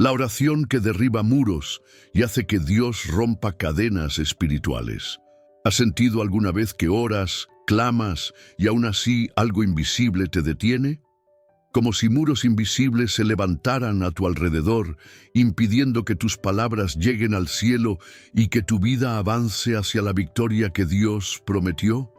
la oración que derriba muros y hace que Dios rompa cadenas espirituales. ¿Has sentido alguna vez que oras, clamas y aún así algo invisible te detiene? Como si muros invisibles se levantaran a tu alrededor, impidiendo que tus palabras lleguen al cielo y que tu vida avance hacia la victoria que Dios prometió.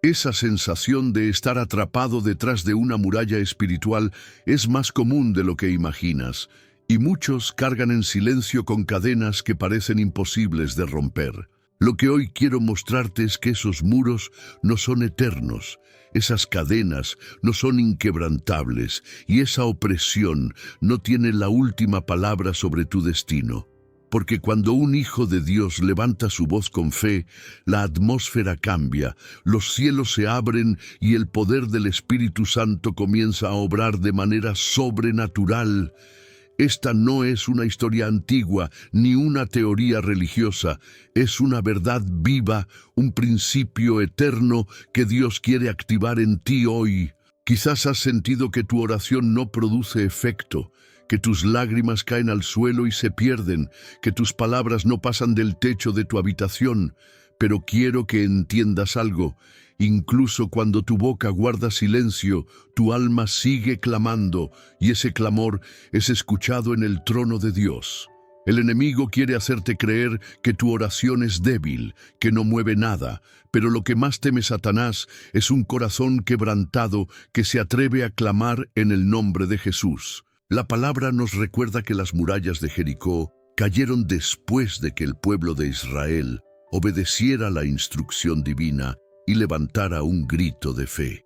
Esa sensación de estar atrapado detrás de una muralla espiritual es más común de lo que imaginas, y muchos cargan en silencio con cadenas que parecen imposibles de romper. Lo que hoy quiero mostrarte es que esos muros no son eternos, esas cadenas no son inquebrantables y esa opresión no tiene la última palabra sobre tu destino. Porque cuando un hijo de Dios levanta su voz con fe, la atmósfera cambia, los cielos se abren y el poder del Espíritu Santo comienza a obrar de manera sobrenatural. Esta no es una historia antigua ni una teoría religiosa, es una verdad viva, un principio eterno que Dios quiere activar en ti hoy. Quizás has sentido que tu oración no produce efecto, que tus lágrimas caen al suelo y se pierden, que tus palabras no pasan del techo de tu habitación, pero quiero que entiendas algo. Incluso cuando tu boca guarda silencio, tu alma sigue clamando, y ese clamor es escuchado en el trono de Dios. El enemigo quiere hacerte creer que tu oración es débil, que no mueve nada, pero lo que más teme Satanás es un corazón quebrantado que se atreve a clamar en el nombre de Jesús. La palabra nos recuerda que las murallas de Jericó cayeron después de que el pueblo de Israel obedeciera la instrucción divina y levantara un grito de fe.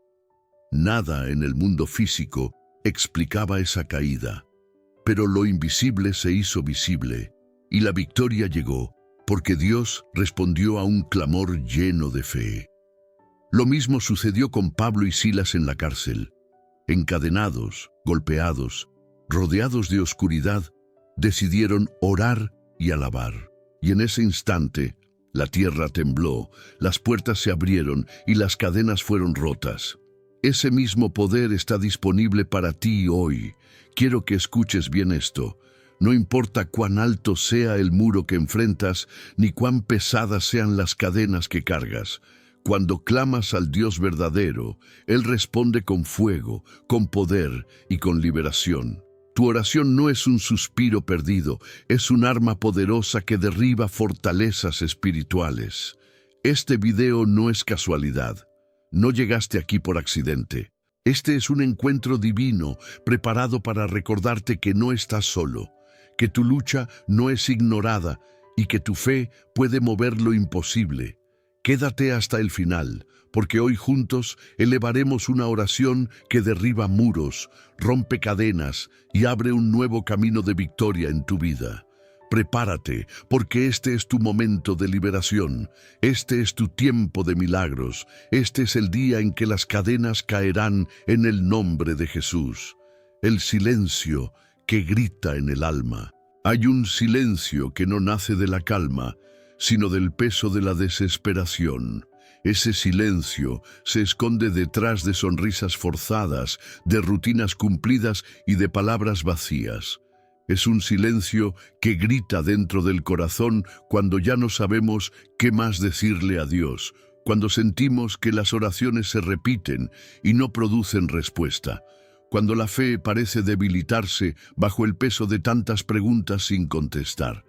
Nada en el mundo físico explicaba esa caída, pero lo invisible se hizo visible y la victoria llegó porque Dios respondió a un clamor lleno de fe. Lo mismo sucedió con Pablo y Silas en la cárcel. Encadenados, golpeados, rodeados de oscuridad, decidieron orar y alabar. Y en ese instante, la tierra tembló, las puertas se abrieron y las cadenas fueron rotas. Ese mismo poder está disponible para ti hoy. Quiero que escuches bien esto. No importa cuán alto sea el muro que enfrentas, ni cuán pesadas sean las cadenas que cargas. Cuando clamas al Dios verdadero, Él responde con fuego, con poder y con liberación. Tu oración no es un suspiro perdido, es un arma poderosa que derriba fortalezas espirituales. Este video no es casualidad. No llegaste aquí por accidente. Este es un encuentro divino, preparado para recordarte que no estás solo, que tu lucha no es ignorada y que tu fe puede mover lo imposible. Quédate hasta el final, porque hoy juntos elevaremos una oración que derriba muros, rompe cadenas y abre un nuevo camino de victoria en tu vida. Prepárate, porque este es tu momento de liberación, este es tu tiempo de milagros, este es el día en que las cadenas caerán en el nombre de Jesús. El silencio que grita en el alma. Hay un silencio que no nace de la calma, sino del peso de la desesperación. Ese silencio se esconde detrás de sonrisas forzadas, de rutinas cumplidas y de palabras vacías. Es un silencio que grita dentro del corazón cuando ya no sabemos qué más decirle a Dios, cuando sentimos que las oraciones se repiten y no producen respuesta, cuando la fe parece debilitarse bajo el peso de tantas preguntas sin contestar.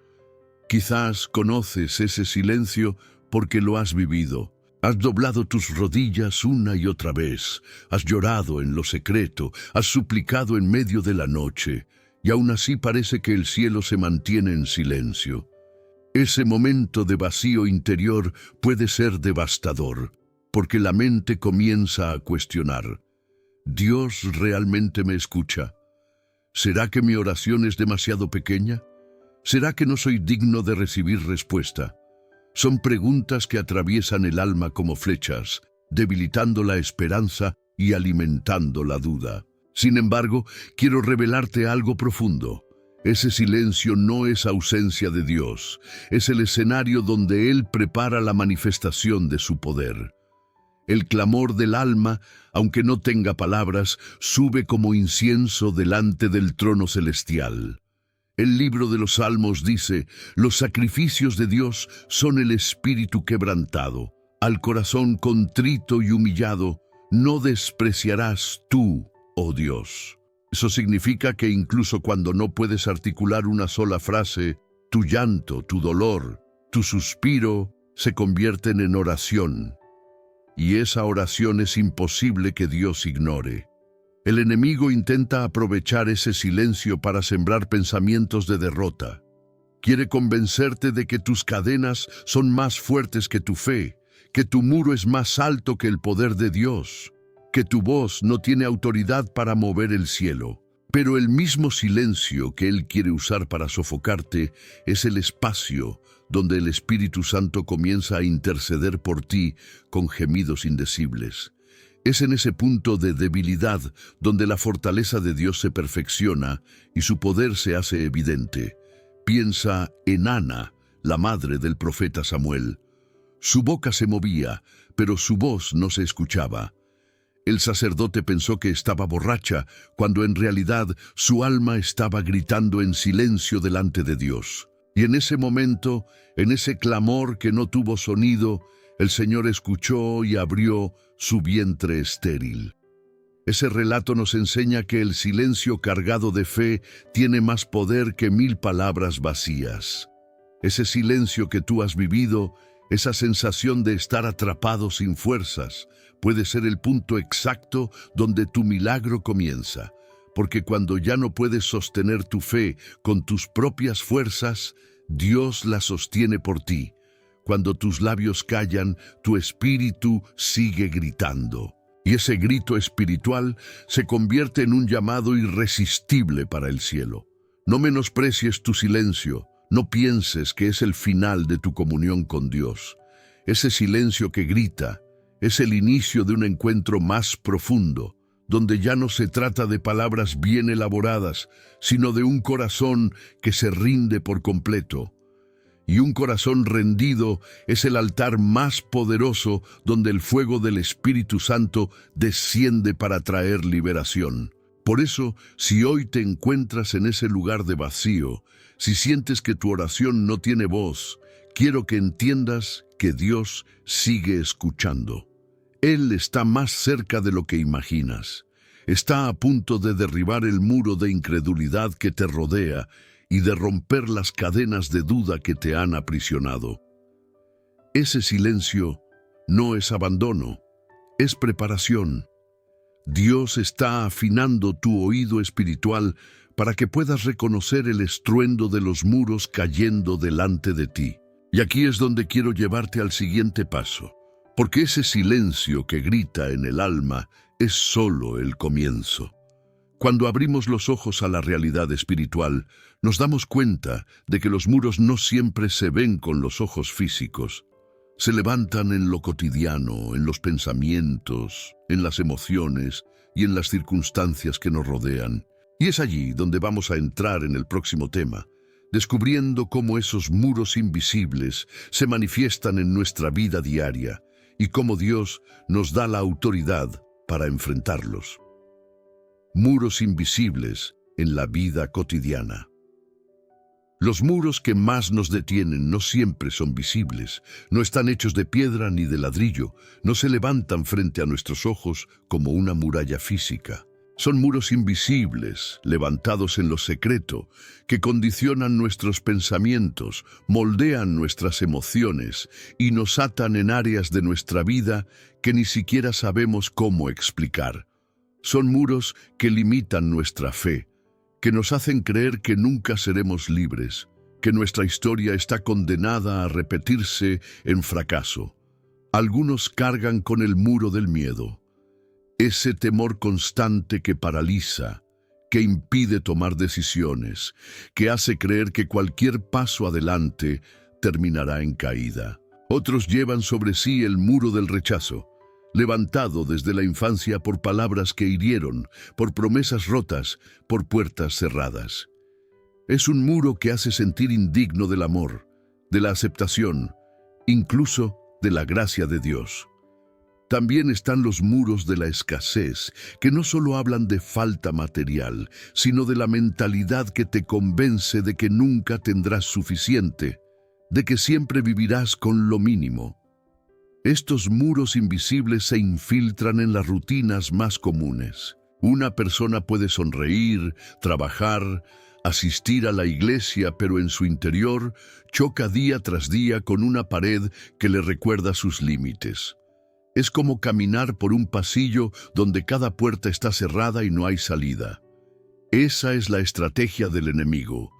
Quizás conoces ese silencio porque lo has vivido. Has doblado tus rodillas una y otra vez, has llorado en lo secreto, has suplicado en medio de la noche, y aún así parece que el cielo se mantiene en silencio. Ese momento de vacío interior puede ser devastador, porque la mente comienza a cuestionar. ¿Dios realmente me escucha? ¿Será que mi oración es demasiado pequeña? ¿Será que no soy digno de recibir respuesta? Son preguntas que atraviesan el alma como flechas, debilitando la esperanza y alimentando la duda. Sin embargo, quiero revelarte algo profundo. Ese silencio no es ausencia de Dios, es el escenario donde Él prepara la manifestación de su poder. El clamor del alma, aunque no tenga palabras, sube como incienso delante del trono celestial. El libro de los Salmos dice: los sacrificios de Dios son el espíritu quebrantado. Al corazón contrito y humillado no despreciarás tú, oh Dios. Eso significa que incluso cuando no puedes articular una sola frase, tu llanto, tu dolor, tu suspiro se convierten en oración. Y esa oración es imposible que Dios ignore. El enemigo intenta aprovechar ese silencio para sembrar pensamientos de derrota. Quiere convencerte de que tus cadenas son más fuertes que tu fe, que tu muro es más alto que el poder de Dios, que tu voz no tiene autoridad para mover el cielo. Pero el mismo silencio que Él quiere usar para sofocarte es el espacio donde el Espíritu Santo comienza a interceder por ti con gemidos indecibles. Es en ese punto de debilidad donde la fortaleza de Dios se perfecciona y su poder se hace evidente. Piensa en Ana, la madre del profeta Samuel. Su boca se movía, pero su voz no se escuchaba. El sacerdote pensó que estaba borracha, cuando en realidad su alma estaba gritando en silencio delante de Dios. Y en ese momento, en ese clamor que no tuvo sonido, el Señor escuchó y abrió su vientre estéril. Ese relato nos enseña que el silencio cargado de fe tiene más poder que 1000 palabras vacías. Ese silencio que tú has vivido, esa sensación de estar atrapado sin fuerzas, puede ser el punto exacto donde tu milagro comienza. Porque cuando ya no puedes sostener tu fe con tus propias fuerzas, Dios la sostiene por ti. Cuando tus labios callan, tu espíritu sigue gritando. Y ese grito espiritual se convierte en un llamado irresistible para el cielo. No menosprecies tu silencio, no pienses que es el final de tu comunión con Dios. Ese silencio que grita es el inicio de un encuentro más profundo, donde ya no se trata de palabras bien elaboradas, sino de un corazón que se rinde por completo. Y un corazón rendido es el altar más poderoso donde el fuego del Espíritu Santo desciende para traer liberación. Por eso, si hoy te encuentras en ese lugar de vacío, si sientes que tu oración no tiene voz, quiero que entiendas que Dios sigue escuchando. Él está más cerca de lo que imaginas. Está a punto de derribar el muro de incredulidad que te rodea y de romper las cadenas de duda que te han aprisionado. Ese silencio no es abandono, es preparación. Dios está afinando tu oído espiritual para que puedas reconocer el estruendo de los muros cayendo delante de ti. Y aquí es donde quiero llevarte al siguiente paso, porque ese silencio que grita en el alma es solo el comienzo. Cuando abrimos los ojos a la realidad espiritual, nos damos cuenta de que los muros no siempre se ven con los ojos físicos. Se levantan en lo cotidiano, en los pensamientos, en las emociones y en las circunstancias que nos rodean. Y es allí donde vamos a entrar en el próximo tema, descubriendo cómo esos muros invisibles se manifiestan en nuestra vida diaria y cómo Dios nos da la autoridad para enfrentarlos. Muros invisibles en la vida cotidiana. Los muros que más nos detienen no siempre son visibles, no están hechos de piedra ni de ladrillo, no se levantan frente a nuestros ojos como una muralla física. Son muros invisibles, levantados en lo secreto, que condicionan nuestros pensamientos, moldean nuestras emociones y nos atan en áreas de nuestra vida que ni siquiera sabemos cómo explicar. Son muros que limitan nuestra fe, que nos hacen creer que nunca seremos libres, que nuestra historia está condenada a repetirse en fracaso. Algunos cargan con el muro del miedo, ese temor constante que paraliza, que impide tomar decisiones, que hace creer que cualquier paso adelante terminará en caída. Otros llevan sobre sí el muro del rechazo, levantado desde la infancia por palabras que hirieron, por promesas rotas, por puertas cerradas. Es un muro que hace sentir indigno del amor, de la aceptación, incluso de la gracia de Dios. También están los muros de la escasez, que no solo hablan de falta material, sino de la mentalidad que te convence de que nunca tendrás suficiente, de que siempre vivirás con lo mínimo. Estos muros invisibles se infiltran en las rutinas más comunes. Una persona puede sonreír, trabajar, asistir a la iglesia, pero en su interior choca día tras día con una pared que le recuerda sus límites. Es como caminar por un pasillo donde cada puerta está cerrada y no hay salida. Esa es la estrategia del enemigo: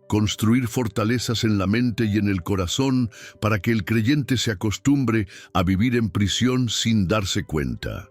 construir fortalezas en la mente y en el corazón para que el creyente se acostumbre a vivir en prisión sin darse cuenta.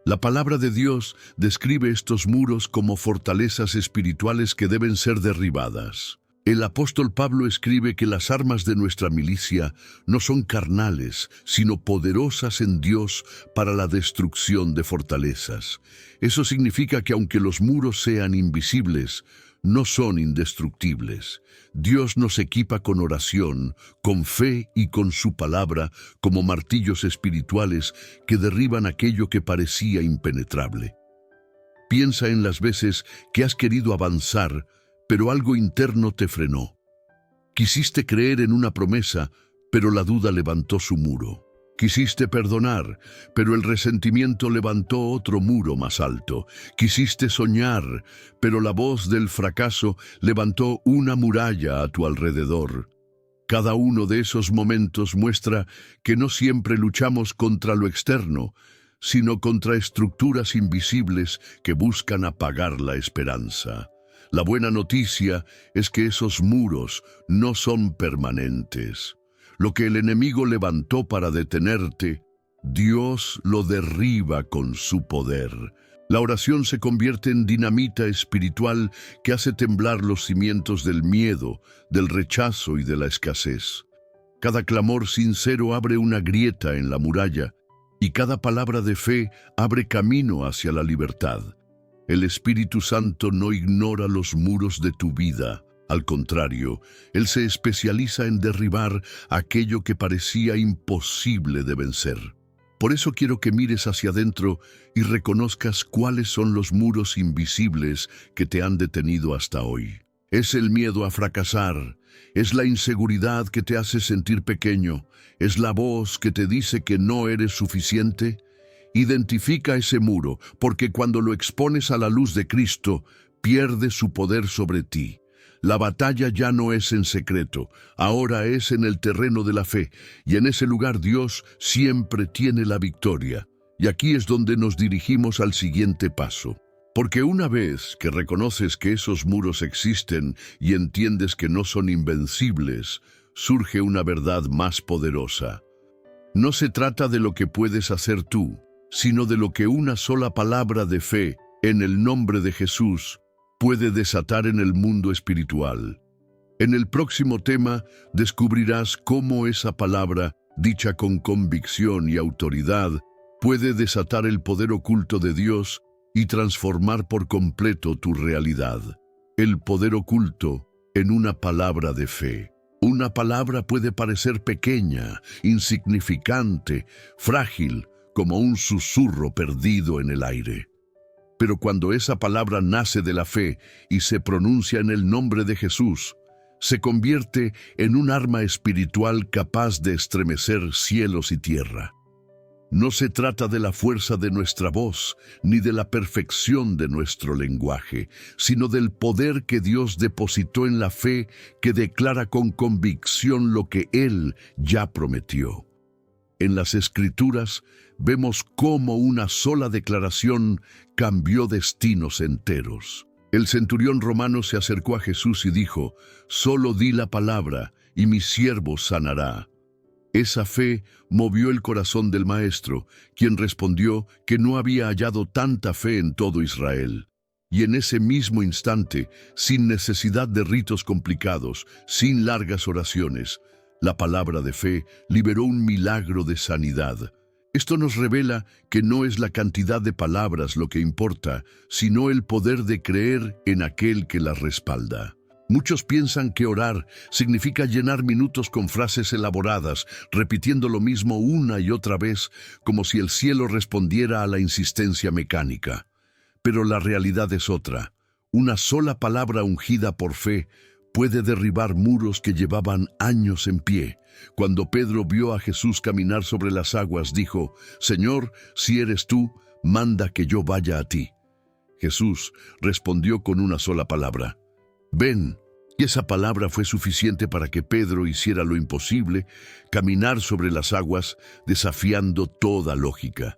La palabra de Dios describe estos muros como fortalezas espirituales que deben ser derribadas. El apóstol Pablo escribe que las armas de nuestra milicia no son carnales, sino poderosas en Dios para la destrucción de fortalezas. Eso significa que aunque los muros sean invisibles, no son indestructibles. Dios nos equipa con oración, con fe y con su palabra como martillos espirituales que derriban aquello que parecía impenetrable. Piensa en las veces que has querido avanzar, pero algo interno te frenó. Quisiste creer en una promesa, pero la duda levantó su muro. Quisiste perdonar, pero el resentimiento levantó otro muro más alto. Quisiste soñar, pero la voz del fracaso levantó una muralla a tu alrededor. Cada uno de esos momentos muestra que no siempre luchamos contra lo externo, sino contra estructuras invisibles que buscan apagar la esperanza. La buena noticia es que esos muros no son permanentes. Lo que el enemigo levantó para detenerte, Dios lo derriba con su poder. La oración se convierte en dinamita espiritual que hace temblar los cimientos del miedo, del rechazo y de la escasez. Cada clamor sincero abre una grieta en la muralla y cada palabra de fe abre camino hacia la libertad. El Espíritu Santo no ignora los muros de tu vida. Al contrario, Él se especializa en derribar aquello que parecía imposible de vencer. Por eso quiero que mires hacia adentro y reconozcas cuáles son los muros invisibles que te han detenido hasta hoy. Es el miedo a fracasar, es la inseguridad que te hace sentir pequeño, es la voz que te dice que no eres suficiente. Identifica ese muro, porque cuando lo expones a la luz de Cristo, pierde su poder sobre ti. La batalla ya no es en secreto, ahora es en el terreno de la fe, y en ese lugar Dios siempre tiene la victoria. Y aquí es donde nos dirigimos al siguiente paso. Porque una vez que reconoces que esos muros existen y entiendes que no son invencibles, surge una verdad más poderosa. No se trata de lo que puedes hacer tú, sino de lo que una sola palabra de fe, en el nombre de Jesús, puede desatar en el mundo espiritual. En el próximo tema descubrirás cómo esa palabra, dicha con convicción y autoridad, puede desatar el poder oculto de Dios y transformar por completo tu realidad. El poder oculto en una palabra de fe. Una palabra puede parecer pequeña, insignificante, frágil, como un susurro perdido en el aire. Pero cuando esa palabra nace de la fe y se pronuncia en el nombre de Jesús, se convierte en un arma espiritual capaz de estremecer cielos y tierra. No se trata de la fuerza de nuestra voz, ni de la perfección de nuestro lenguaje, sino del poder que Dios depositó en la fe que declara con convicción lo que Él ya prometió. En las Escrituras vemos cómo una sola declaración cambió destinos enteros. El centurión romano se acercó a Jesús y dijo: «Solo di la palabra, y mi siervo sanará». Esa fe movió el corazón del maestro, quien respondió que no había hallado tanta fe en todo Israel. Y en ese mismo instante, sin necesidad de ritos complicados, sin largas oraciones, la palabra de fe liberó un milagro de sanidad. Esto nos revela que no es la cantidad de palabras lo que importa, sino el poder de creer en aquel que las respalda. Muchos piensan que orar significa llenar minutos con frases elaboradas, repitiendo lo mismo una y otra vez, como si el cielo respondiera a la insistencia mecánica. Pero la realidad es otra. Una sola palabra ungida por fe puede derribar muros que llevaban años en pie. Cuando Pedro vio a Jesús caminar sobre las aguas, dijo: «Señor, si eres tú, manda que yo vaya a ti». Jesús respondió con una sola palabra: «Ven». Y esa palabra fue suficiente para que Pedro hiciera lo imposible, caminar sobre las aguas, desafiando toda lógica.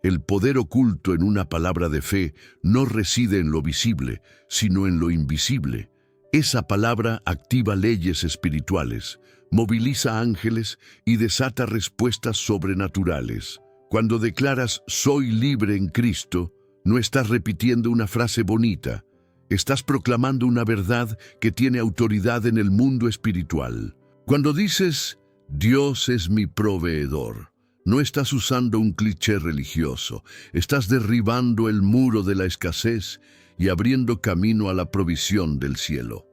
El poder oculto en una palabra de fe no reside en lo visible, sino en lo invisible. Esa palabra activa leyes espirituales, moviliza ángeles y desata respuestas sobrenaturales. Cuando declaras «soy libre en Cristo», no estás repitiendo una frase bonita. Estás proclamando una verdad que tiene autoridad en el mundo espiritual. Cuando dices «Dios es mi proveedor», no estás usando un cliché religioso. Estás derribando el muro de la escasez y abriendo camino a la provisión del cielo.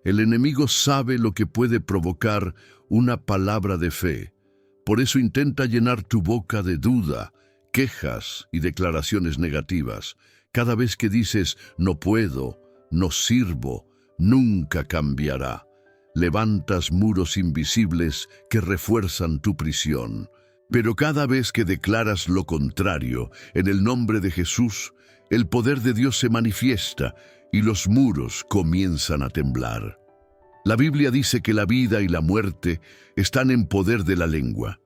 El enemigo sabe lo que puede provocar una palabra de fe. Por eso intenta llenar tu boca de duda, quejas y declaraciones negativas. Cada vez que dices «no puedo», «no sirvo», «nunca cambiará», levantas muros invisibles que refuerzan tu prisión. Pero cada vez que declaras lo contrario, en el nombre de Jesús, el poder de Dios se manifiesta y los muros comienzan a temblar. La Biblia dice que la vida y la muerte están en poder de la lengua.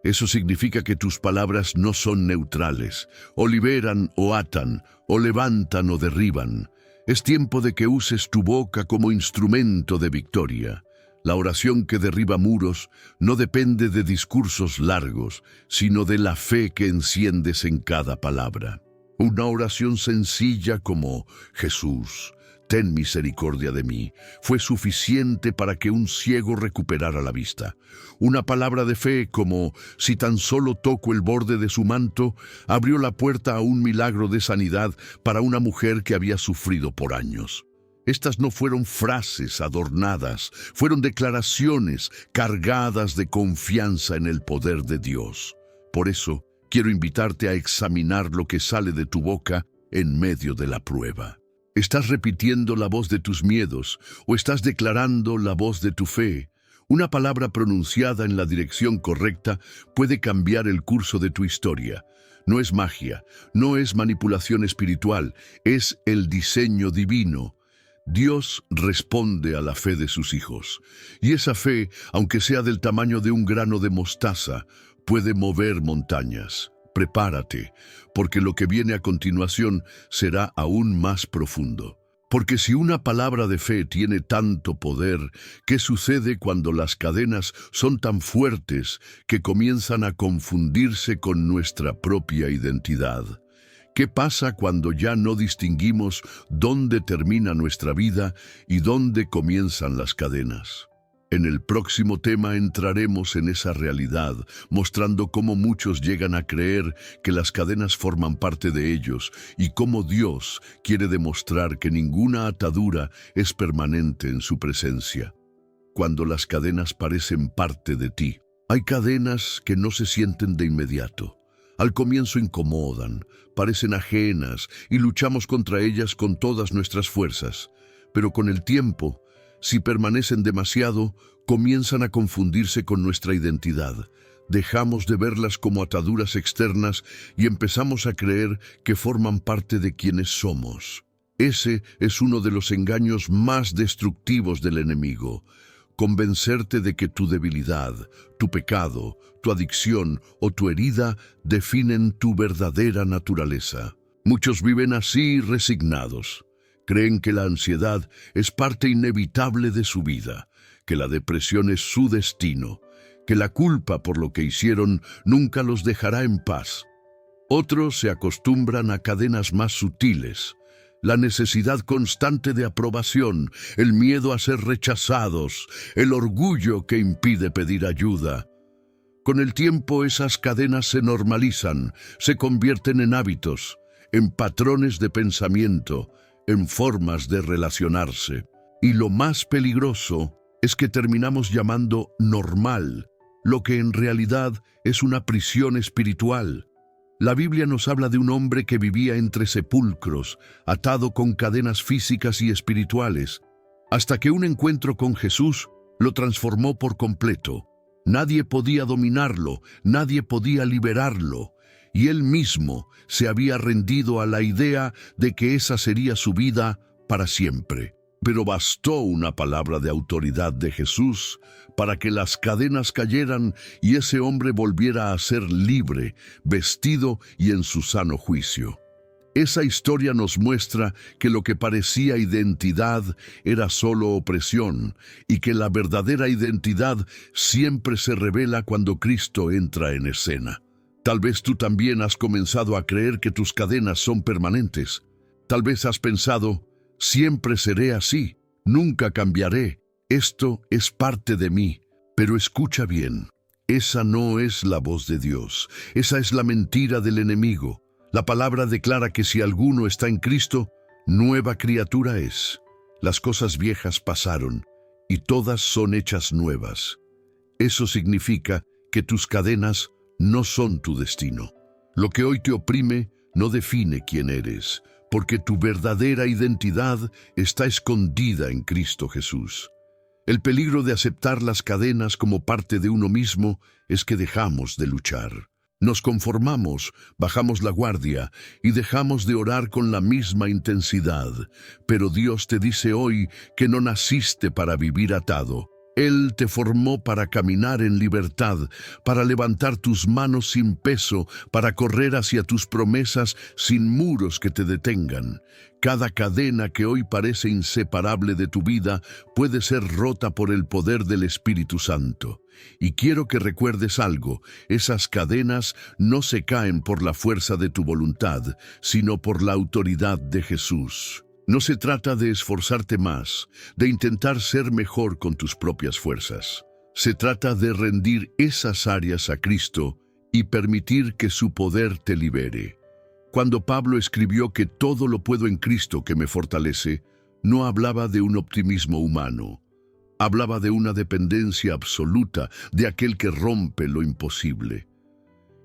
Eso significa que tus palabras no son neutrales, o liberan o atan, o levantan o derriban. Es tiempo de que uses tu boca como instrumento de victoria. La oración que derriba muros no depende de discursos largos, sino de la fe que enciendes en cada palabra. Una oración sencilla como «Jesús, ten misericordia de mí», fue suficiente para que un ciego recuperara la vista. Una palabra de fe como «si tan solo toco el borde de su manto», abrió la puerta a un milagro de sanidad para una mujer que había sufrido por años. Estas no fueron frases adornadas, fueron declaraciones cargadas de confianza en el poder de Dios. Por eso, quiero invitarte a examinar lo que sale de tu boca en medio de la prueba. ¿Estás repitiendo la voz de tus miedos o estás declarando la voz de tu fe? Una palabra pronunciada en la dirección correcta puede cambiar el curso de tu historia. No es magia, no es manipulación espiritual, es el diseño divino. Dios responde a la fe de sus hijos, y esa fe, aunque sea del tamaño de un grano de mostaza, puede mover montañas. Prepárate, porque lo que viene a continuación será aún más profundo. Porque si una palabra de fe tiene tanto poder, ¿qué sucede cuando las cadenas son tan fuertes que comienzan a confundirse con nuestra propia identidad? ¿Qué pasa cuando ya no distinguimos dónde termina nuestra vida y dónde comienzan las cadenas? En el próximo tema entraremos en esa realidad, mostrando cómo muchos llegan a creer que las cadenas forman parte de ellos y cómo Dios quiere demostrar que ninguna atadura es permanente en su presencia. Cuando las cadenas parecen parte de ti, hay cadenas que no se sienten de inmediato. Al comienzo incomodan, parecen ajenas y luchamos contra ellas con todas nuestras fuerzas. Pero con el tiempo, si permanecen demasiado, comienzan a confundirse con nuestra identidad. Dejamos de verlas como ataduras externas y empezamos a creer que forman parte de quienes somos. Ese es uno de los engaños más destructivos del enemigo. Convencerte de que tu debilidad, tu pecado, tu adicción o tu herida definen tu verdadera naturaleza. Muchos viven así resignados. Creen que la ansiedad es parte inevitable de su vida, que la depresión es su destino, que la culpa por lo que hicieron nunca los dejará en paz. Otros se acostumbran a cadenas más sutiles. La necesidad constante de aprobación, el miedo a ser rechazados, el orgullo que impide pedir ayuda. Con el tiempo esas cadenas se normalizan, se convierten en hábitos, en patrones de pensamiento, en formas de relacionarse. Y lo más peligroso es que terminamos llamando normal lo que en realidad es una prisión espiritual. La Biblia nos habla de un hombre que vivía entre sepulcros, atado con cadenas físicas y espirituales, hasta que un encuentro con Jesús lo transformó por completo. Nadie podía dominarlo, nadie podía liberarlo, y él mismo se había rendido a la idea de que esa sería su vida para siempre. Pero bastó una palabra de autoridad de Jesús para que las cadenas cayeran y ese hombre volviera a ser libre, vestido y en su sano juicio. Esa historia nos muestra que lo que parecía identidad era solo opresión y que la verdadera identidad siempre se revela cuando Cristo entra en escena. Tal vez tú también has comenzado a creer que tus cadenas son permanentes. Tal vez has pensado, siempre seré así, nunca cambiaré, esto es parte de mí. Pero escucha bien, esa no es la voz de Dios, esa es la mentira del enemigo. La palabra declara que si alguno está en Cristo, nueva criatura es. Las cosas viejas pasaron, y todas son hechas nuevas. Eso significa que tus cadenas no son tu destino. Lo que hoy te oprime no define quién eres, porque tu verdadera identidad está escondida en Cristo Jesús. El peligro de aceptar las cadenas como parte de uno mismo es que dejamos de luchar. Nos conformamos, bajamos la guardia y dejamos de orar con la misma intensidad. Pero Dios te dice hoy que no naciste para vivir atado. Él te formó para caminar en libertad, para levantar tus manos sin peso, para correr hacia tus promesas sin muros que te detengan. Cada cadena que hoy parece inseparable de tu vida puede ser rota por el poder del Espíritu Santo. Y quiero que recuerdes algo, esas cadenas no se caen por la fuerza de tu voluntad, sino por la autoridad de Jesús. No se trata de esforzarte más, de intentar ser mejor con tus propias fuerzas. Se trata de rendir esas áreas a Cristo y permitir que su poder te libere. Cuando Pablo escribió que todo lo puedo en Cristo que me fortalece, no hablaba de un optimismo humano. Hablaba de una dependencia absoluta de aquel que rompe lo imposible.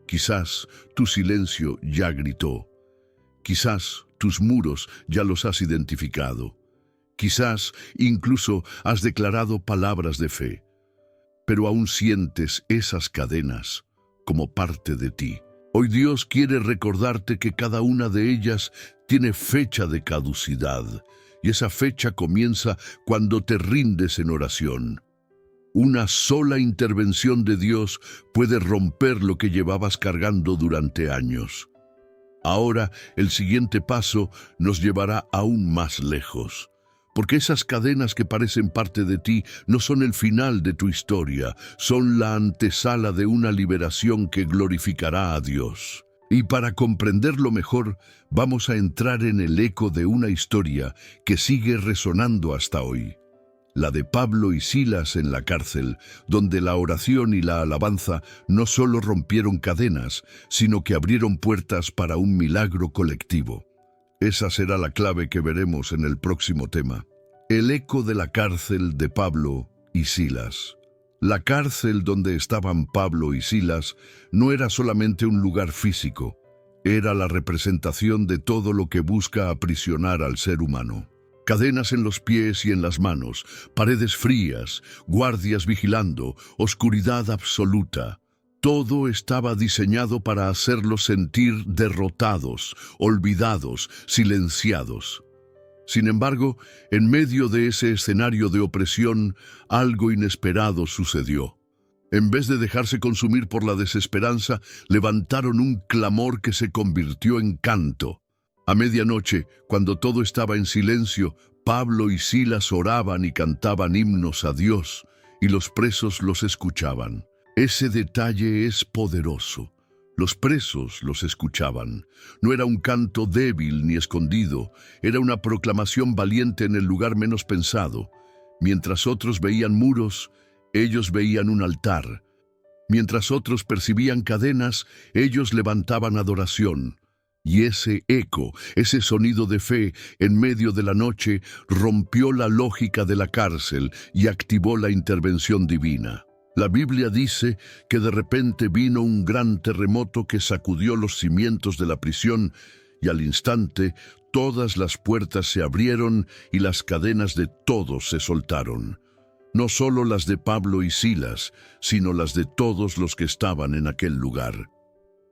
Quizás tu silencio ya gritó. Quizás tus muros ya los has identificado. Quizás incluso has declarado palabras de fe. Pero aún sientes esas cadenas como parte de ti. Hoy Dios quiere recordarte que cada una de ellas tiene fecha de caducidad, y esa fecha comienza cuando te rindes en oración. Una sola intervención de Dios puede romper lo que llevabas cargando durante años. Ahora, el siguiente paso nos llevará aún más lejos, porque esas cadenas que parecen parte de ti no son el final de tu historia, son la antesala de una liberación que glorificará a Dios. Y para comprenderlo mejor, vamos a entrar en el eco de una historia que sigue resonando hasta hoy. La de Pablo y Silas en la cárcel, donde la oración y la alabanza no solo rompieron cadenas, sino que abrieron puertas para un milagro colectivo. Esa será la clave que veremos en el próximo tema. El eco de la cárcel de Pablo y Silas. La cárcel donde estaban Pablo y Silas no era solamente un lugar físico, era la representación de todo lo que busca aprisionar al ser humano. Cadenas en los pies y en las manos, paredes frías, guardias vigilando, oscuridad absoluta. Todo estaba diseñado para hacerlos sentir derrotados, olvidados, silenciados. Sin embargo, en medio de ese escenario de opresión, algo inesperado sucedió. En vez de dejarse consumir por la desesperanza, levantaron un clamor que se convirtió en canto. A medianoche, cuando todo estaba en silencio, Pablo y Silas oraban y cantaban himnos a Dios, y los presos los escuchaban. Ese detalle es poderoso. Los presos los escuchaban. No era un canto débil ni escondido, era una proclamación valiente en el lugar menos pensado. Mientras otros veían muros, ellos veían un altar. Mientras otros percibían cadenas, ellos levantaban adoración. Y ese eco, ese sonido de fe en medio de la noche, rompió la lógica de la cárcel y activó la intervención divina. La Biblia dice que de repente vino un gran terremoto que sacudió los cimientos de la prisión y al instante todas las puertas se abrieron y las cadenas de todos se soltaron. No solo las de Pablo y Silas, sino las de todos los que estaban en aquel lugar.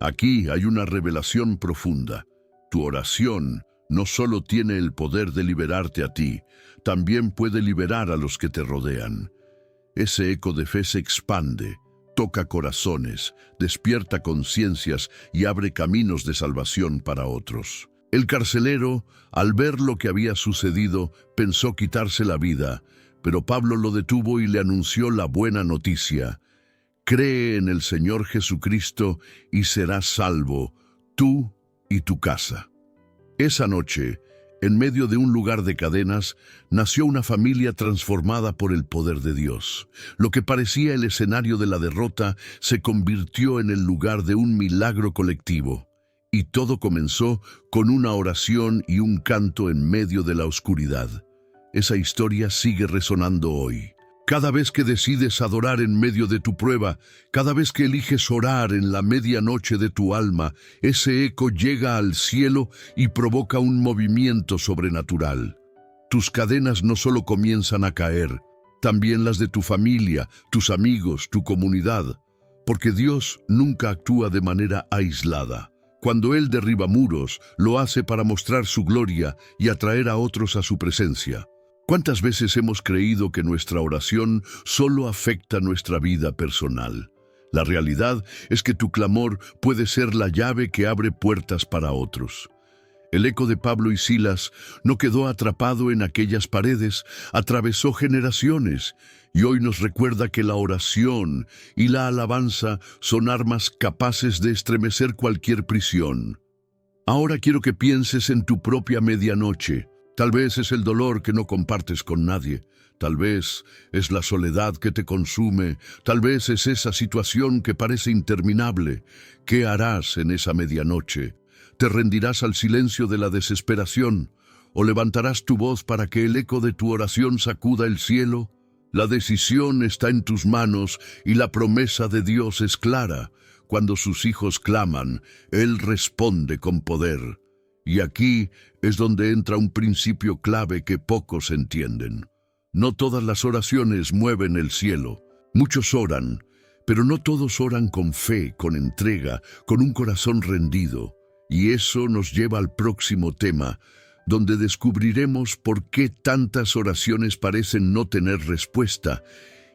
Aquí hay una revelación profunda. Tu oración no solo tiene el poder de liberarte a ti, también puede liberar a los que te rodean. Ese eco de fe se expande, toca corazones, despierta conciencias y abre caminos de salvación para otros. El carcelero, al ver lo que había sucedido, pensó quitarse la vida, pero Pablo lo detuvo y le anunció la buena noticia. Cree en el Señor Jesucristo y serás salvo, tú y tu casa. Esa noche, en medio de un lugar de cadenas, nació una familia transformada por el poder de Dios. Lo que parecía el escenario de la derrota se convirtió en el lugar de un milagro colectivo. Y todo comenzó con una oración y un canto en medio de la oscuridad. Esa historia sigue resonando hoy. Cada vez que decides adorar en medio de tu prueba, cada vez que eliges orar en la medianoche de tu alma, ese eco llega al cielo y provoca un movimiento sobrenatural. Tus cadenas no solo comienzan a caer, también las de tu familia, tus amigos, tu comunidad, porque Dios nunca actúa de manera aislada. Cuando Él derriba muros, lo hace para mostrar su gloria y atraer a otros a su presencia. ¿Cuántas veces hemos creído que nuestra oración solo afecta nuestra vida personal? La realidad es que tu clamor puede ser la llave que abre puertas para otros. El eco de Pablo y Silas no quedó atrapado en aquellas paredes, atravesó generaciones y hoy nos recuerda que la oración y la alabanza son armas capaces de estremecer cualquier prisión. Ahora quiero que pienses en tu propia medianoche. Tal vez es el dolor que no compartes con nadie, tal vez es la soledad que te consume, tal vez es esa situación que parece interminable. ¿Qué harás en esa medianoche? ¿Te rendirás al silencio de la desesperación o levantarás tu voz para que el eco de tu oración sacuda el cielo? La decisión está en tus manos y la promesa de Dios es clara. Cuando sus hijos claman, Él responde con poder. Y aquí es donde entra un principio clave que pocos entienden. No todas las oraciones mueven el cielo. Muchos oran, pero no todos oran con fe, con entrega, con un corazón rendido. Y eso nos lleva al próximo tema, donde descubriremos por qué tantas oraciones parecen no tener respuesta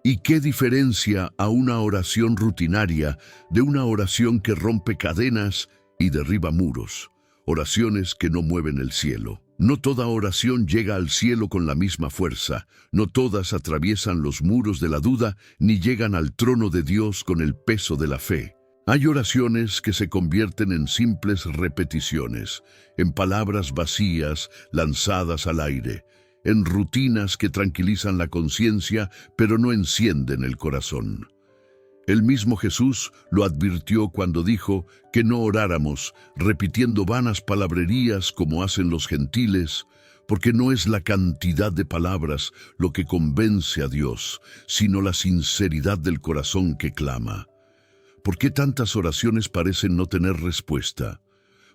y qué diferencia a una oración rutinaria de una oración que rompe cadenas y derriba muros. Oraciones que no mueven el cielo. No toda oración llega al cielo con la misma fuerza. No todas atraviesan los muros de la duda ni llegan al trono de Dios con el peso de la fe. Hay oraciones que se convierten en simples repeticiones, en palabras vacías lanzadas al aire, en rutinas que tranquilizan la conciencia pero no encienden el corazón. El mismo Jesús lo advirtió cuando dijo que no oráramos repitiendo vanas palabrerías como hacen los gentiles, porque no es la cantidad de palabras lo que convence a Dios, sino la sinceridad del corazón que clama. ¿Por qué tantas oraciones parecen no tener respuesta?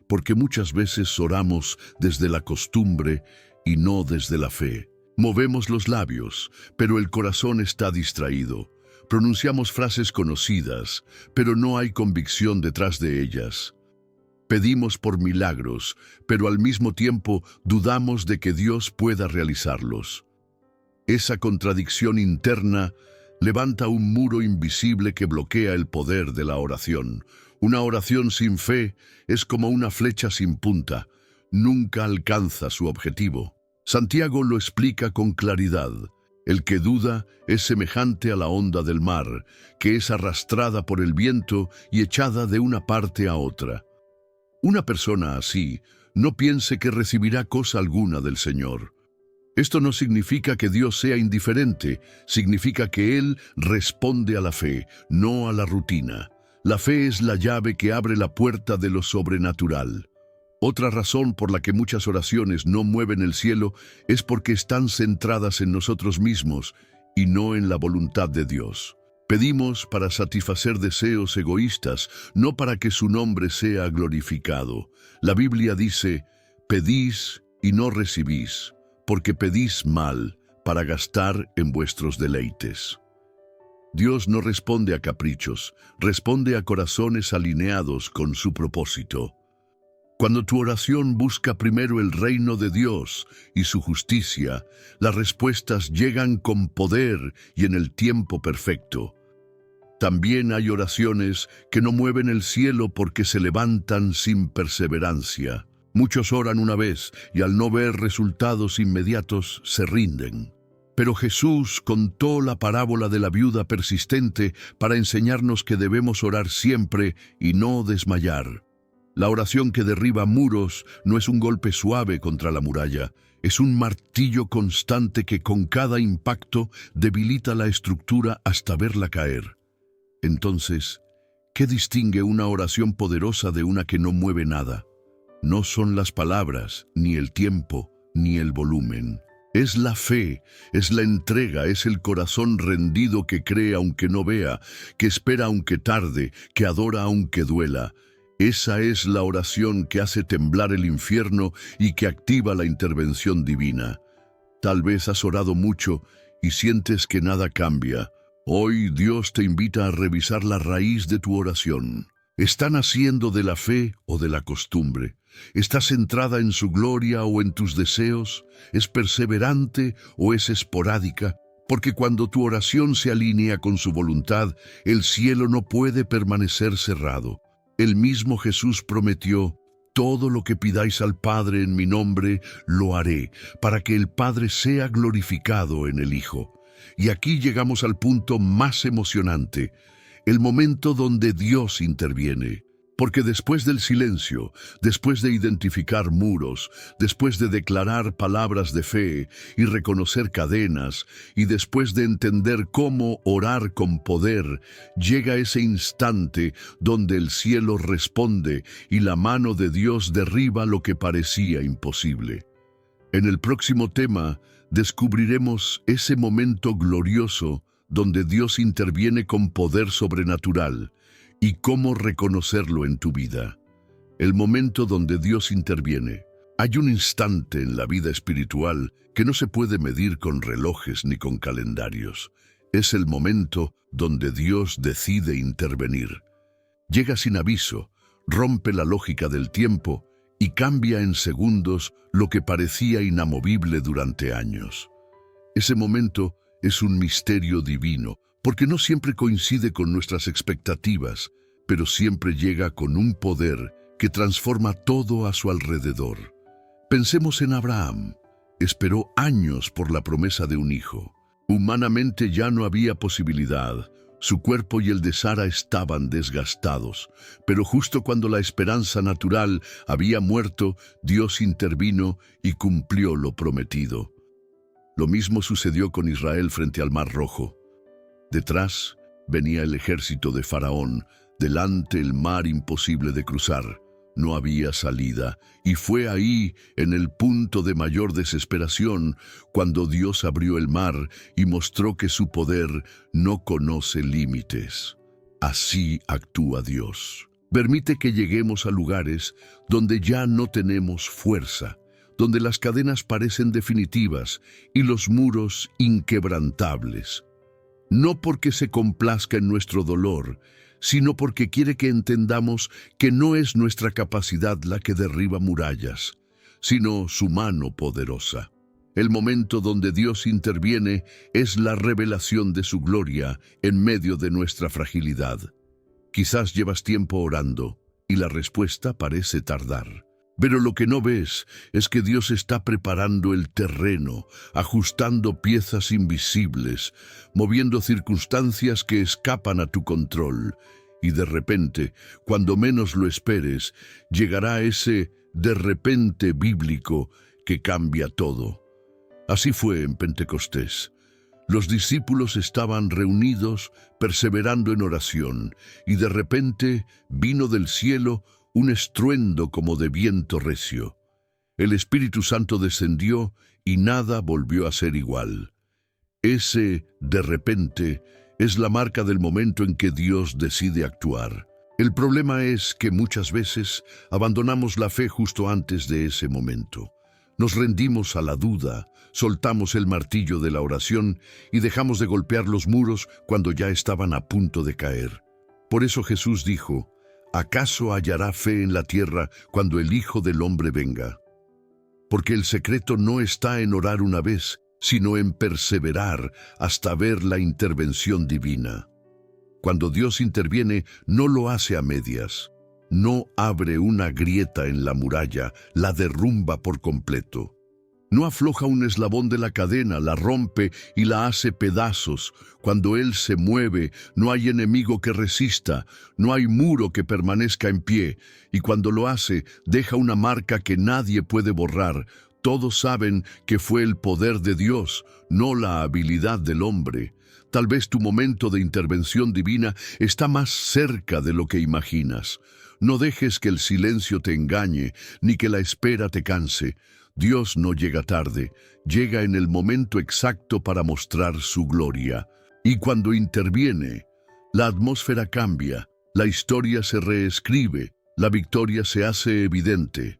Porque muchas veces oramos desde la costumbre y no desde la fe. Movemos los labios, pero el corazón está distraído. Pronunciamos frases conocidas, pero no hay convicción detrás de ellas. Pedimos por milagros, pero al mismo tiempo dudamos de que Dios pueda realizarlos. Esa contradicción interna levanta un muro invisible que bloquea el poder de la oración. Una oración sin fe es como una flecha sin punta. Nunca alcanza su objetivo. Santiago lo explica con claridad. El que duda es semejante a la onda del mar, que es arrastrada por el viento y echada de una parte a otra. Una persona así no piense que recibirá cosa alguna del Señor. Esto no significa que Dios sea indiferente, significa que Él responde a la fe, no a la rutina. La fe es la llave que abre la puerta de lo sobrenatural. Otra razón por la que muchas oraciones no mueven el cielo es porque están centradas en nosotros mismos y no en la voluntad de Dios. Pedimos para satisfacer deseos egoístas, no para que su nombre sea glorificado. La Biblia dice, pedís y no recibís, porque pedís mal para gastar en vuestros deleites. Dios no responde a caprichos, responde a corazones alineados con su propósito. Cuando tu oración busca primero el reino de Dios y su justicia, las respuestas llegan con poder y en el tiempo perfecto. También hay oraciones que no mueven el cielo porque se levantan sin perseverancia. Muchos oran una vez y al no ver resultados inmediatos se rinden. Pero Jesús contó la parábola de la viuda persistente para enseñarnos que debemos orar siempre y no desmayar. La oración que derriba muros no es un golpe suave contra la muralla, es un martillo constante que con cada impacto debilita la estructura hasta verla caer. Entonces, ¿qué distingue una oración poderosa de una que no mueve nada? No son las palabras, ni el tiempo, ni el volumen. Es la fe, es la entrega, es el corazón rendido que cree aunque no vea, que espera aunque tarde, que adora aunque duela. Esa es la oración que hace temblar el infierno y que activa la intervención divina. Tal vez has orado mucho y sientes que nada cambia. Hoy Dios te invita a revisar la raíz de tu oración. ¿Está naciendo de la fe o de la costumbre? ¿Está centrada en su gloria o en tus deseos? ¿Es perseverante o es esporádica? Porque cuando tu oración se alinea con su voluntad, el cielo no puede permanecer cerrado. El mismo Jesús prometió, todo lo que pidáis al Padre en mi nombre, lo haré, para que el Padre sea glorificado en el Hijo. Y aquí llegamos al punto más emocionante, el momento donde Dios interviene. Porque después del silencio, después de identificar muros, después de declarar palabras de fe y reconocer cadenas, y después de entender cómo orar con poder, llega ese instante donde el cielo responde y la mano de Dios derriba lo que parecía imposible. En el próximo tema, descubriremos ese momento glorioso donde Dios interviene con poder sobrenatural, y cómo reconocerlo en tu vida. El momento donde Dios interviene. Hay un instante en la vida espiritual que no se puede medir con relojes ni con calendarios. Es el momento donde Dios decide intervenir. Llega sin aviso, rompe la lógica del tiempo y cambia en segundos lo que parecía inamovible durante años. Ese momento es un misterio divino, porque no siempre coincide con nuestras expectativas, pero siempre llega con un poder que transforma todo a su alrededor. Pensemos en Abraham. Esperó años por la promesa de un hijo. Humanamente ya no había posibilidad. Su cuerpo y el de Sara estaban desgastados, pero justo cuando la esperanza natural había muerto, Dios intervino y cumplió lo prometido. Lo mismo sucedió con Israel frente al Mar Rojo. Detrás venía el ejército de Faraón, delante el mar imposible de cruzar. No había salida, y fue ahí, en el punto de mayor desesperación, cuando Dios abrió el mar y mostró que su poder no conoce límites. Así actúa Dios. Permite que lleguemos a lugares donde ya no tenemos fuerza, donde las cadenas parecen definitivas y los muros inquebrantables. No porque se complazca en nuestro dolor, sino porque quiere que entendamos que no es nuestra capacidad la que derriba murallas, sino su mano poderosa. El momento donde Dios interviene es la revelación de su gloria en medio de nuestra fragilidad. Quizás llevas tiempo orando y la respuesta parece tardar. Pero lo que no ves es que Dios está preparando el terreno, ajustando piezas invisibles, moviendo circunstancias que escapan a tu control. Y de repente, cuando menos lo esperes, llegará ese de repente bíblico que cambia todo. Así fue en Pentecostés. Los discípulos estaban reunidos, perseverando en oración, y de repente vino del cielo un estruendo como de viento recio. El Espíritu Santo descendió y nada volvió a ser igual. Ese, de repente, es la marca del momento en que Dios decide actuar. El problema es que muchas veces abandonamos la fe justo antes de ese momento. Nos rendimos a la duda, soltamos el martillo de la oración y dejamos de golpear los muros cuando ya estaban a punto de caer. Por eso Jesús dijo: ¿acaso hallará fe en la tierra cuando el Hijo del Hombre venga? Porque el secreto no está en orar una vez, sino en perseverar hasta ver la intervención divina. Cuando Dios interviene, no lo hace a medias. No abre una grieta en la muralla, la derrumba por completo. No afloja un eslabón de la cadena, la rompe y la hace pedazos. Cuando Él se mueve, no hay enemigo que resista, no hay muro que permanezca en pie. Y cuando lo hace, deja una marca que nadie puede borrar. Todos saben que fue el poder de Dios, no la habilidad del hombre. Tal vez tu momento de intervención divina está más cerca de lo que imaginas. No dejes que el silencio te engañe, ni que la espera te canse. Dios no llega tarde, llega en el momento exacto para mostrar su gloria. Y cuando interviene, la atmósfera cambia, la historia se reescribe, la victoria se hace evidente.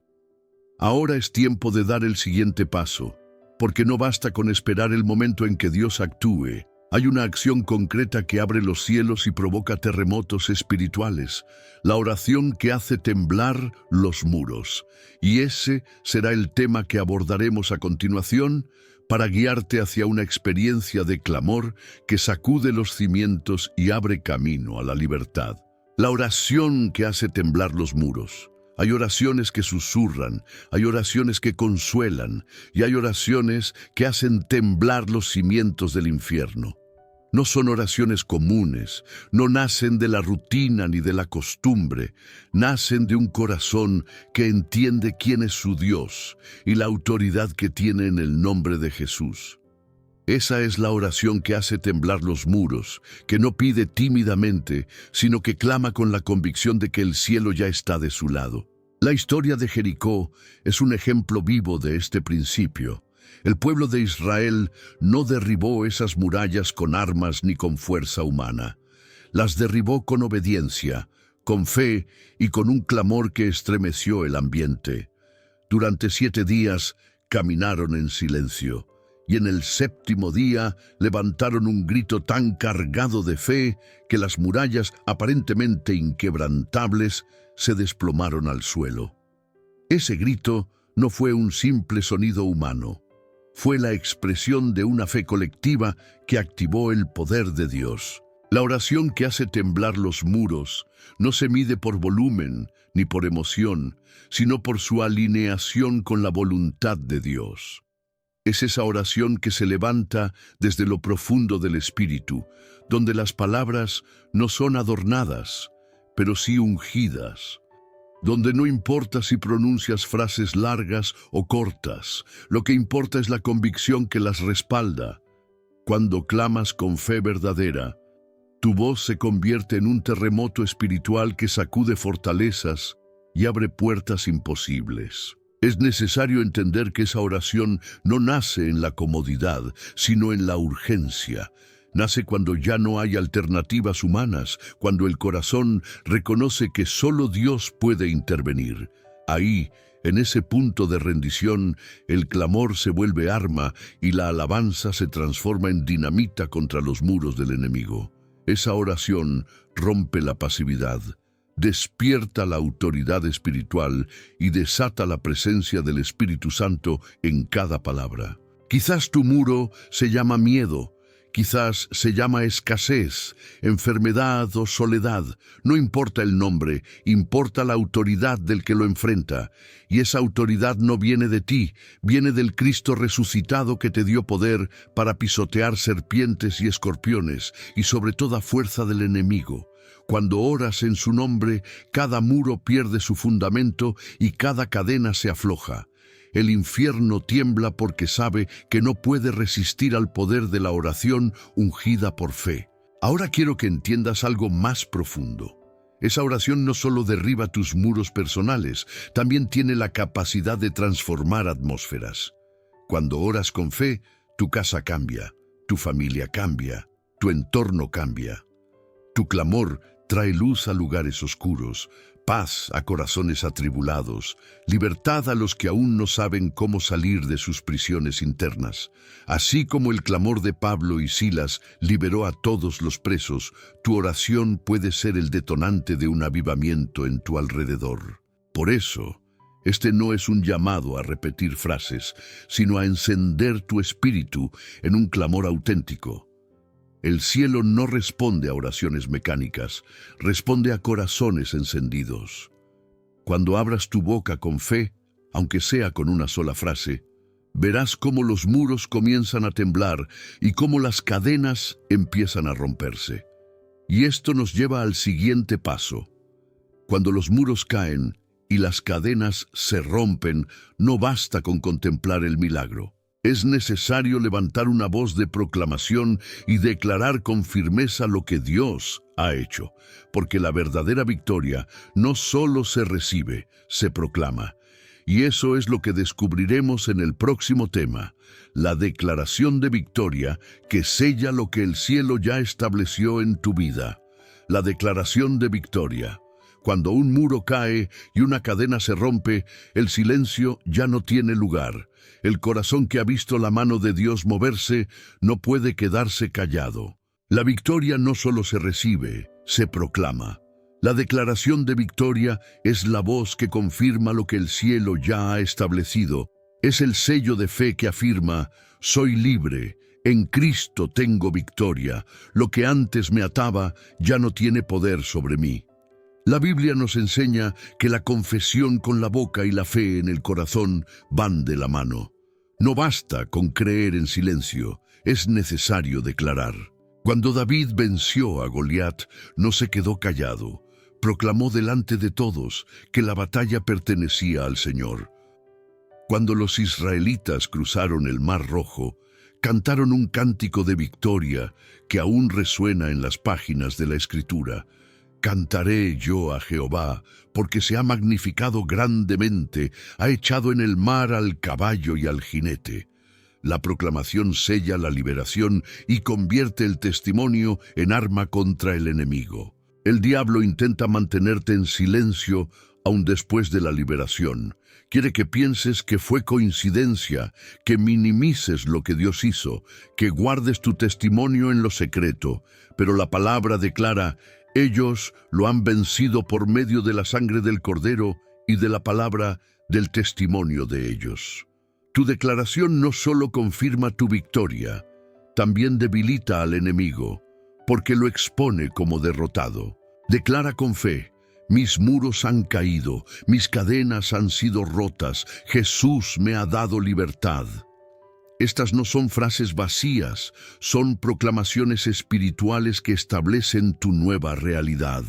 Ahora es tiempo de dar el siguiente paso, porque no basta con esperar el momento en que Dios actúe. Hay una acción concreta que abre los cielos y provoca terremotos espirituales, la oración que hace temblar los muros. Y ese será el tema que abordaremos a continuación para guiarte hacia una experiencia de clamor que sacude los cimientos y abre camino a la libertad. La oración que hace temblar los muros. Hay oraciones que susurran, hay oraciones que consuelan y hay oraciones que hacen temblar los cimientos del infierno. No son oraciones comunes, no nacen de la rutina ni de la costumbre, nacen de un corazón que entiende quién es su Dios y la autoridad que tiene en el nombre de Jesús. Esa es la oración que hace temblar los muros, que no pide tímidamente, sino que clama con la convicción de que el cielo ya está de su lado. La historia de Jericó es un ejemplo vivo de este principio. El pueblo de Israel no derribó esas murallas con armas ni con fuerza humana. Las derribó con obediencia, con fe y con un clamor que estremeció el ambiente. Durante 7 días caminaron en silencio, y en el 7º día levantaron un grito tan cargado de fe que las murallas, aparentemente inquebrantables, se desplomaron al suelo. Ese grito no fue un simple sonido humano. Fue la expresión de una fe colectiva que activó el poder de Dios. La oración que hace temblar los muros no se mide por volumen ni por emoción, sino por su alineación con la voluntad de Dios. Es esa oración que se levanta desde lo profundo del espíritu, donde las palabras no son adornadas, pero sí ungidas. Donde no importa si pronuncias frases largas o cortas, lo que importa es la convicción que las respalda. Cuando clamas con fe verdadera, tu voz se convierte en un terremoto espiritual que sacude fortalezas y abre puertas imposibles. Es necesario entender que esa oración no nace en la comodidad, sino en la urgencia. Nace cuando ya no hay alternativas humanas, cuando el corazón reconoce que solo Dios puede intervenir. Ahí, en ese punto de rendición, el clamor se vuelve arma y la alabanza se transforma en dinamita contra los muros del enemigo. Esa oración rompe la pasividad, despierta la autoridad espiritual y desata la presencia del Espíritu Santo en cada palabra. Quizás tu muro se llama miedo. Quizás se llama escasez, enfermedad o soledad. No importa el nombre, importa la autoridad del que lo enfrenta. Y esa autoridad no viene de ti, viene del Cristo resucitado que te dio poder para pisotear serpientes y escorpiones y sobre toda fuerza del enemigo. Cuando oras en su nombre, cada muro pierde su fundamento y cada cadena se afloja. El infierno tiembla porque sabe que no puede resistir al poder de la oración ungida por fe. Ahora quiero que entiendas algo más profundo. Esa oración no solo derriba tus muros personales, también tiene la capacidad de transformar atmósferas. Cuando oras con fe, tu casa cambia, tu familia cambia, tu entorno cambia. Tu clamor trae luz a lugares oscuros, paz a corazones atribulados, libertad a los que aún no saben cómo salir de sus prisiones internas. Así como el clamor de Pablo y Silas liberó a todos los presos, tu oración puede ser el detonante de un avivamiento en tu alrededor. Por eso, este no es un llamado a repetir frases, sino a encender tu espíritu en un clamor auténtico. El cielo no responde a oraciones mecánicas, responde a corazones encendidos. Cuando abras tu boca con fe, aunque sea con una sola frase, verás cómo los muros comienzan a temblar y cómo las cadenas empiezan a romperse. Y esto nos lleva al siguiente paso. Cuando los muros caen y las cadenas se rompen, no basta con contemplar el milagro. Es necesario levantar una voz de proclamación y declarar con firmeza lo que Dios ha hecho, porque la verdadera victoria no solo se recibe, se proclama. Y eso es lo que descubriremos en el próximo tema, la declaración de victoria que sella lo que el cielo ya estableció en tu vida. La declaración de victoria. Cuando un muro cae y una cadena se rompe, el silencio ya no tiene lugar. El corazón que ha visto la mano de Dios moverse no puede quedarse callado. La victoria no solo se recibe, se proclama. La declaración de victoria es la voz que confirma lo que el cielo ya ha establecido. Es el sello de fe que afirma: soy libre, en Cristo tengo victoria. Lo que antes me ataba ya no tiene poder sobre mí. La Biblia nos enseña que la confesión con la boca y la fe en el corazón van de la mano. No basta con creer en silencio, es necesario declarar. Cuando David venció a Goliat, no se quedó callado. Proclamó delante de todos que la batalla pertenecía al Señor. Cuando los israelitas cruzaron el Mar Rojo, cantaron un cántico de victoria que aún resuena en las páginas de la Escritura. Cantaré yo a Jehová, porque se ha magnificado grandemente, ha echado en el mar al caballo y al jinete. La proclamación sella la liberación y convierte el testimonio en arma contra el enemigo. El diablo intenta mantenerte en silencio aun después de la liberación. Quiere que pienses que fue coincidencia, que minimices lo que Dios hizo, que guardes tu testimonio en lo secreto. Pero la palabra declara: ellos lo han vencido por medio de la sangre del Cordero y de la palabra del testimonio de ellos. Tu declaración no solo confirma tu victoria, también debilita al enemigo, porque lo expone como derrotado. Declara con fe: mis muros han caído, mis cadenas han sido rotas, Jesús me ha dado libertad. Estas no son frases vacías, son proclamaciones espirituales que establecen tu nueva realidad.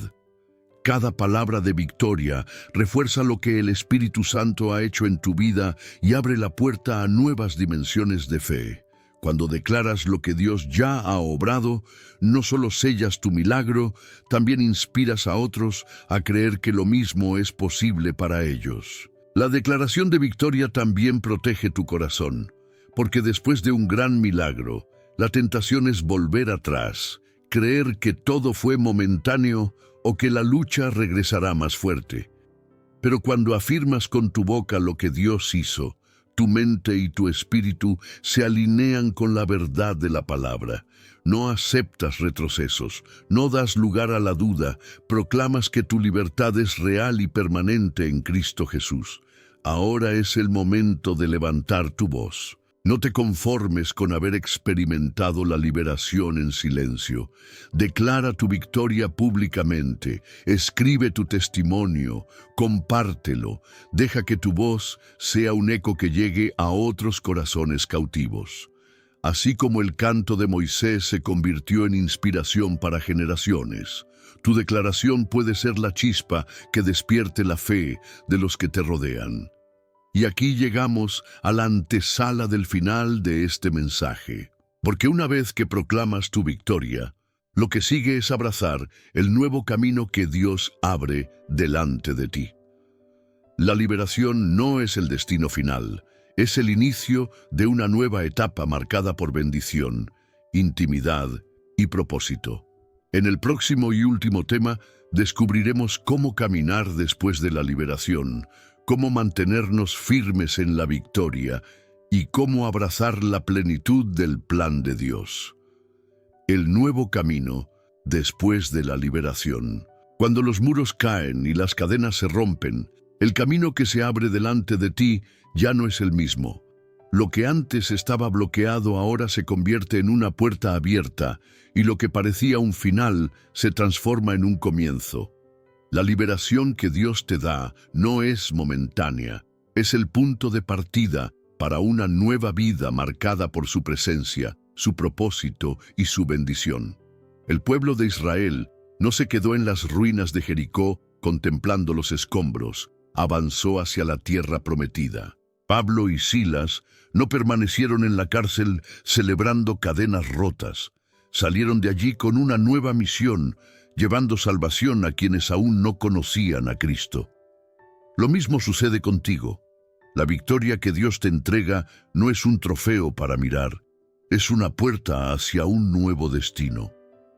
Cada palabra de victoria refuerza lo que el Espíritu Santo ha hecho en tu vida y abre la puerta a nuevas dimensiones de fe. Cuando declaras lo que Dios ya ha obrado, no solo sellas tu milagro, también inspiras a otros a creer que lo mismo es posible para ellos. La declaración de victoria también protege tu corazón, porque después de un gran milagro, la tentación es volver atrás, creer que todo fue momentáneo o que la lucha regresará más fuerte. Pero cuando afirmas con tu boca lo que Dios hizo, tu mente y tu espíritu se alinean con la verdad de la palabra. No aceptas retrocesos, no das lugar a la duda, proclamas que tu libertad es real y permanente en Cristo Jesús. Ahora es el momento de levantar tu voz. No te conformes con haber experimentado la liberación en silencio. Declara tu victoria públicamente, escribe tu testimonio, compártelo, deja que tu voz sea un eco que llegue a otros corazones cautivos. Así como el canto de Moisés se convirtió en inspiración para generaciones, tu declaración puede ser la chispa que despierte la fe de los que te rodean. Y aquí llegamos a la antesala del final de este mensaje, porque una vez que proclamas tu victoria, Lo que sigue es abrazar el nuevo camino que Dios abre delante de ti. La liberación no es el destino final, es el inicio de una nueva etapa marcada por bendición, intimidad y propósito. En el próximo y último tema descubriremos cómo caminar después de la liberación, cómo mantenernos firmes en la victoria y cómo abrazar la plenitud del plan de Dios. El nuevo camino después de la liberación. Cuando los muros caen y las cadenas se rompen, el camino que se abre delante de ti ya no es el mismo. Lo que antes estaba bloqueado ahora se convierte en una puerta abierta y lo que parecía un final se transforma en un comienzo. La liberación que Dios te da no es momentánea, es el punto de partida para una nueva vida marcada por su presencia, su propósito y su bendición. El pueblo de Israel no se quedó en las ruinas de Jericó contemplando los escombros, avanzó hacia la tierra prometida. Pablo y Silas no permanecieron en la cárcel celebrando cadenas rotas. Salieron de allí con una nueva misión, llevando salvación a quienes aún no conocían a Cristo. Lo mismo sucede contigo. La victoria que Dios te entrega no es un trofeo para mirar, es una puerta hacia un nuevo destino.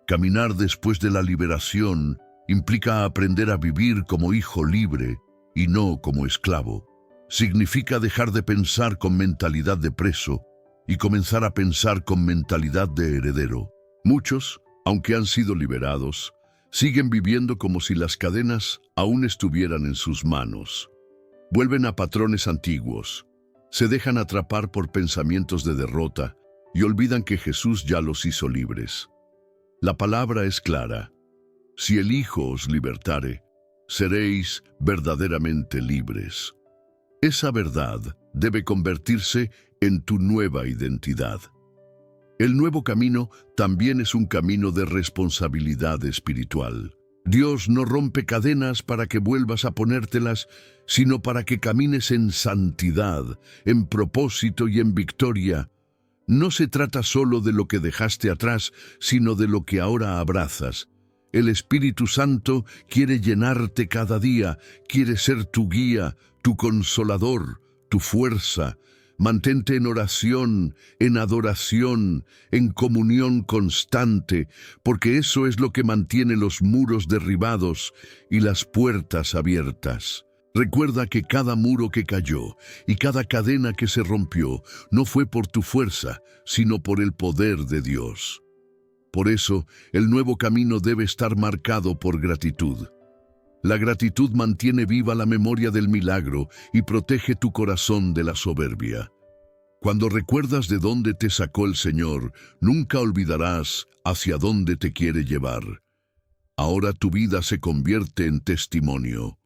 Caminar después de la liberación implica aprender a vivir como hijo libre y no como esclavo. Significa dejar de pensar con mentalidad de preso y comenzar a pensar con mentalidad de heredero. Muchos, aunque han sido liberados, siguen viviendo como si las cadenas aún estuvieran en sus manos. Vuelven a patrones antiguos, se dejan atrapar por pensamientos de derrota y olvidan que Jesús ya los hizo libres. La palabra es clara: si el Hijo os libertare, seréis verdaderamente libres. Esa verdad debe convertirse en tu nueva identidad. El nuevo camino también es un camino de responsabilidad espiritual. Dios no rompe cadenas para que vuelvas a ponértelas, sino para que camines en santidad, en propósito y en victoria. No se trata solo de lo que dejaste atrás, sino de lo que ahora abrazas. El Espíritu Santo quiere llenarte cada día, quiere ser tu guía, tu consolador, tu fuerza. Mantente en oración, en adoración, en comunión constante, porque eso es lo que mantiene los muros derribados y las puertas abiertas. Recuerda que cada muro que cayó y cada cadena que se rompió no fue por tu fuerza, sino por el poder de Dios. Por eso, el nuevo camino debe estar marcado por gratitud. La gratitud mantiene viva la memoria del milagro y protege tu corazón de la soberbia. Cuando recuerdas de dónde te sacó el Señor, nunca olvidarás hacia dónde te quiere llevar. Ahora tu vida se convierte en testimonio.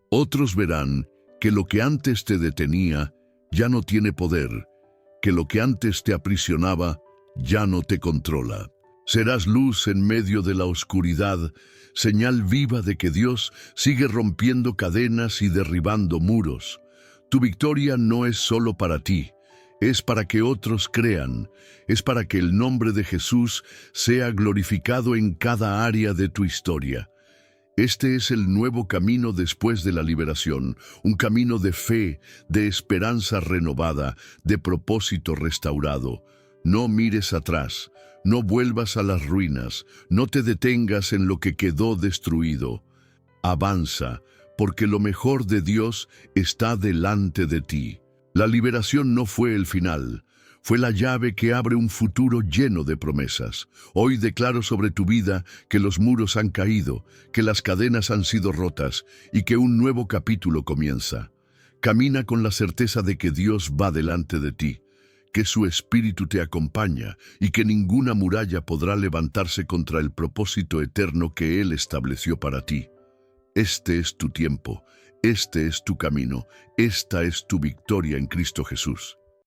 Otros verán que lo que antes te detenía ya no tiene poder, que lo que antes te aprisionaba ya no te controla. Serás luz en medio de la oscuridad, señal viva de que Dios sigue rompiendo cadenas y derribando muros. Tu victoria no es solo para ti, es para que otros crean, es para que el nombre de Jesús sea glorificado en cada área de tu historia. Este es el nuevo camino después de la liberación, un camino de fe, de esperanza renovada, de propósito restaurado. No mires atrás, no vuelvas a las ruinas, no te detengas en lo que quedó destruido. Avanza, porque lo mejor de Dios está delante de ti. La liberación no fue el final, fue la llave que abre un futuro lleno de promesas. Hoy declaro sobre tu vida que los muros han caído, que las cadenas han sido rotas y que un nuevo capítulo comienza. Camina con la certeza de que Dios va delante de ti, que su Espíritu te acompaña y que ninguna muralla podrá levantarse contra el propósito eterno que Él estableció para ti. Este es tu tiempo, este es tu camino, esta es tu victoria en Cristo Jesús.